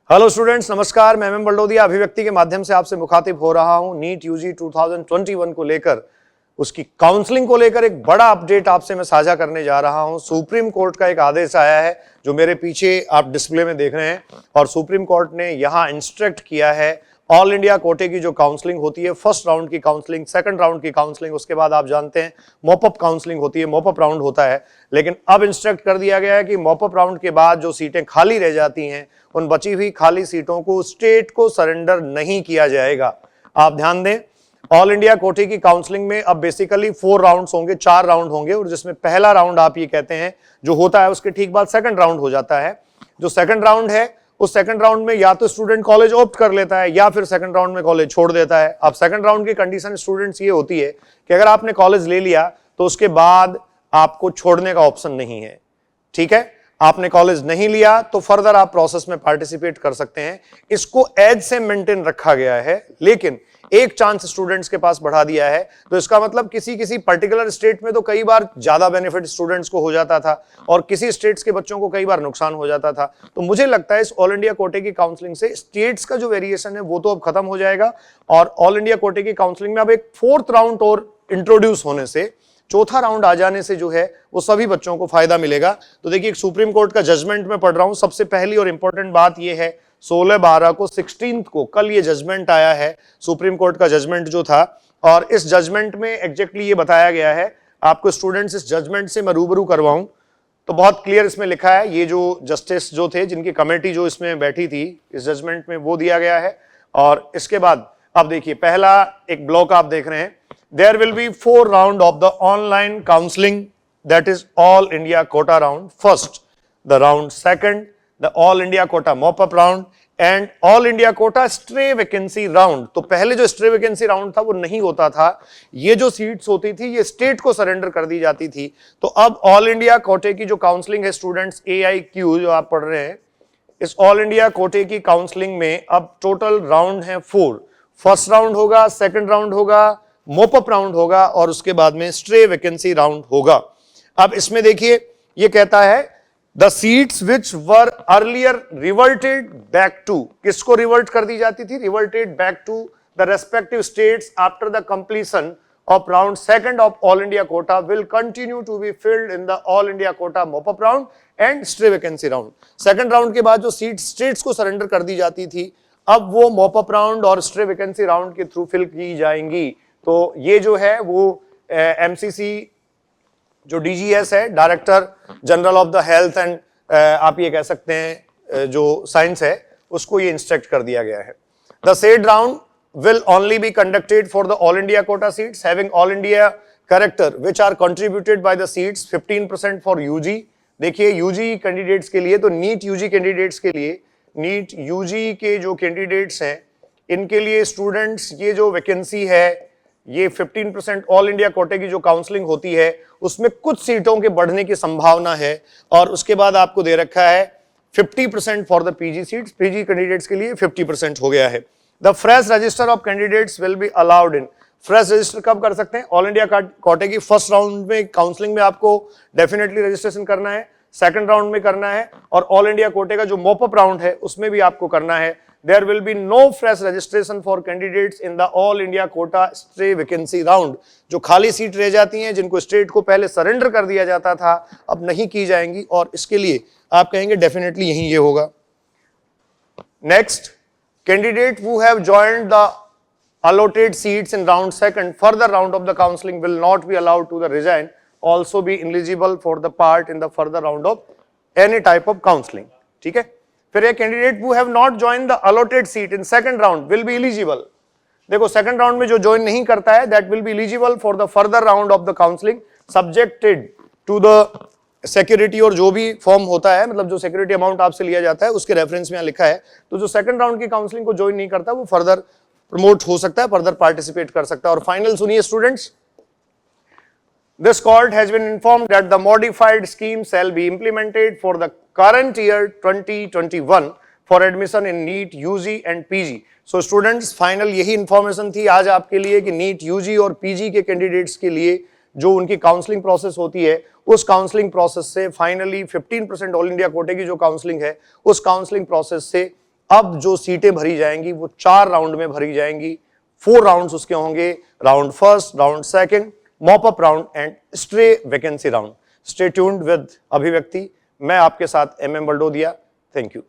Hello students, नमस्कार। मैं M बलडोदिया अभिव्यक्ति के माध्यम से आपसे मुखातिब हो रहा हूं। नीट यूजी 2021 को लेकर, उसकी काउंसलिंग को लेकर एक बड़ा अपडेट आपसे मैं साझा करने जा रहा हूं। सुप्रीम कोर्ट का एक आदेश आया है जो मेरे पीछे आप डिस्प्ले में देख रहे हैं, और सुप्रीम कोर्ट ने यहां इंस्ट्रक्ट किया है ऑल इंडिया कोटे की जो काउंसलिंग होती है, फर्स्ट राउंड की काउंसलिंग, सेकंड राउंड की काउंसलिंग, उसके बाद आप जानते हैं मॉपअप काउंसलिंग होती है, मॉपअप राउंड होता है। लेकिन अब इंस्ट्रक्ट कर दिया गया है कि मॉपअप राउंड के बाद जो सीटें खाली रह जाती हैं, उन बची हुई खाली सीटों को स्टेट को सरेंडर नहीं किया जाएगा। आप ध्यान दें, ऑल इंडिया कोटे की काउंसलिंग में अब बेसिकली 4 राउंड्स होंगे, 4 राउंड होंगे, और जिसमें पहला राउंड आप ये कहते हैं जो होता है, उसके ठीक बाद सेकंड राउंड हो जाता है। जो सेकंड राउंड है, उस सेकंड राउंड में या तो स्टूडेंट कॉलेज ऑप्ट कर लेता है या फिर सेकंड राउंड में कॉलेज छोड़ देता है। अब सेकंड राउंड की कंडीशन स्टूडेंट्स ये होती है कि अगर आपने कॉलेज ले लिया तो उसके बाद आपको छोड़ने का ऑप्शन नहीं है। ठीक है, आपने कॉलेज नहीं लिया तो फर्दर आप प्रोसेस में पार्टिसिपेट कर सकते हैं। इसको एज से मेंटेन रखा गया है, लेकिन एक चांस स्टूडेंट्स के पास बढ़ा दिया है। तो इसका मतलब किसी पर्टिकुलर स्टेट में तो कई बार ज्यादा बेनिफिट स्टूडेंट्स को हो जाता था और किसी स्टेट्स के बच्चों को कई बार नुकसान हो जाता था। तो मुझे लगता है इस ऑल इंडिया कोटे की काउंसलिंग से स्टेट्स का जो वेरिएशन है वो तो अब खत्म हो जाएगा, और ऑल इंडिया कोटे की काउंसलिंग में अब एक 4th राउंड और इंट्रोड्यूस होने से, चौथा राउंड आ जाने से जो है वो सभी बच्चों को फायदा मिलेगा। तो देखिए, एक सुप्रीम कोर्ट का जजमेंट में पढ़ रहा हूं। सबसे पहली और इंपॉर्टेंट बात यह है, 16/12 को 16th को कल ये जजमेंट आया है, सुप्रीम कोर्ट का जजमेंट जो था, और इस जजमेंट में एग्जैक्टली ये बताया गया है। आपको स्टूडेंट्स इस जजमेंट से मैं रूबरू करवाऊं तो बहुत क्लियर इसमें लिखा है। ये जो जस्टिस जो थे, जिनकी कमेटी जो इसमें बैठी थी इस जजमेंट में, वो दिया गया है। और इसके बाद अब देखिए, पहला एक ब्लॉक आप देख रहे हैं, there will be 4 round of the online counseling, that is all India quota round. First, the round second, the all India quota mop-up round, and all India quota stray vacancy round. तो पहले जो stray vacancy round था वो नहीं होता था, ये जो सीट्स होती थी ये स्टेट को सरेंडर कर दी जाती थी। तो अब ऑल इंडिया कोटे की जो काउंसलिंग है स्टूडेंट्स, AIQ जो आप पढ़ रहे हैं, इस ऑल इंडिया कोटे की काउंसलिंग में अब टोटल राउंड है 4। फर्स्ट राउंड होगा, सेकंड राउंड होगा, मॉपअप राउंड होगा, और उसके बाद में स्ट्रे वैकेंसी राउंड होगा। अब इसमें देखिए, ये कहता है the seats which were earlier reverted back to, किसको रिवर्ट कर दी जाती थी? Reverted back to the respective states after the completion of round second of all India quota will continue to be filled in the all India quota mop up round and stray vacancy round. Second round के बाद जो seat states को surrender कर दी जाती थी, अब वो मॉपअप राउंड और स्ट्रे वैकेंसी राउंड के थ्रू फिल की जाएंगी। तो ये जो है वो MCC जो DGS है, director general of the health and आप ये कह सकते हैं जो साइंस है, उसको ये इंस्ट्रक्ट कर दिया गया है। The said round will only be conducted for the all India quota seats having all India character which are contributed by the seats, 15% for UG। देखिए, UG कैंडिडेट्स के लिए, तो नीट UG कैंडिडेट्स के लिए, नीट UG के जो candidates हैं इनके लिए स्टूडेंट्स, ये जो वैकेंसी है ये 15% ऑल इंडिया कोटे की जो काउंसलिंग होती है उसमें कुछ सीटों के बढ़ने की संभावना है। और उसके बाद आपको दे रखा है 50% for the PG seats, PG candidates के लिए 50% हो गया है। The fresh register of candidates will be allowed in, fresh register कब कर सकते हैं? ऑल इंडिया कोटे की फर्स्ट राउंड में काउंसलिंग में आपको डेफिनेटली रजिस्ट्रेशन करना है, सेकंड राउंड में करना है, और ऑल इंडिया कोटे का जो मॉपअप राउंड है उसमें भी आपको करना है। There will be no fresh registration for candidates in the all India quota stray vacancy round। जो खाली सीट रह जाती हैं, जिनको स्टेट को पहले सरेंडर कर दिया जाता था, अब नहीं की जाएंगी, और इसके लिए आप कहेंगे डेफिनेटली यही ये होगा। Next, candidate who have joined the allotted seats in round second, further round of the counseling will not be allowed to the resign, also be eligible for the part in the further round of any type of counseling। ठीक है, फिर एक candidate who have not joined the allotted seat in second round will be eligible। देखो, second round में जो join नहीं करता है that will be eligible for the further round of the counseling subjected to the security, और जो भी form होता है, मतलब जो सिक्योरिटी अमाउंट आपसे लिया जाता है उसके रेफरेंस में यहाँ लिखा है। तो जो सेकंड राउंड की काउंसलिंग को ज्वाइन नहीं करता वो फर्दर प्रमोट हो सकता है, फर्दर पार्टिसिपेट कर सकता है। और फाइनल सुनिए students, this court has been informed that the modified scheme shall be implemented for the current year 2021 for admission in NEET UG and PG। So students, final यही information थी आज आपके लिए कि नीट UG और PG के candidates के लिए जो उनकी काउंसलिंग प्रोसेस होती है, उस काउंसलिंग प्रोसेस से फाइनली 15% ऑल इंडिया कोटे की जो काउंसलिंग है, उस काउंसलिंग प्रोसेस से अब जो सीटें भरी जाएंगी वो 4 राउंड में भरी जाएंगी। 4 राउंड्स उसके होंगे, round first, round second, mop up round and stray vacancy round. Stay tuned with अभिव्यक्ति। मैं आपके साथ MM बलडोदिया। Thank you.